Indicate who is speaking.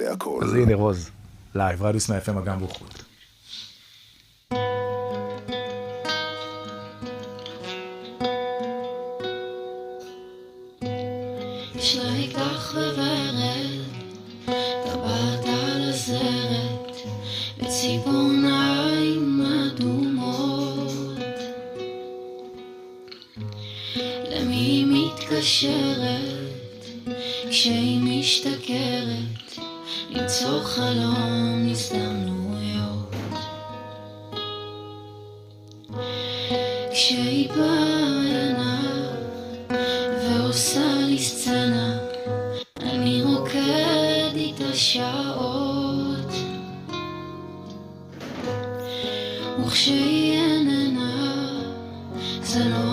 Speaker 1: זה הכל.
Speaker 2: אז הנה רוז, לייב, רדיוס מה-FM אגם בוחרות.
Speaker 3: יש לה איתך וורד, טבעת על הזרת, בציפורניים אדומות. למי היא מתקשרת, כשהיא משתכרת, למצוא חלום הזדמנויות. כשהיא באה אליו ועושה לי סצנה, אני רוקד איתה שעות. וכשהיא איננה, זה לא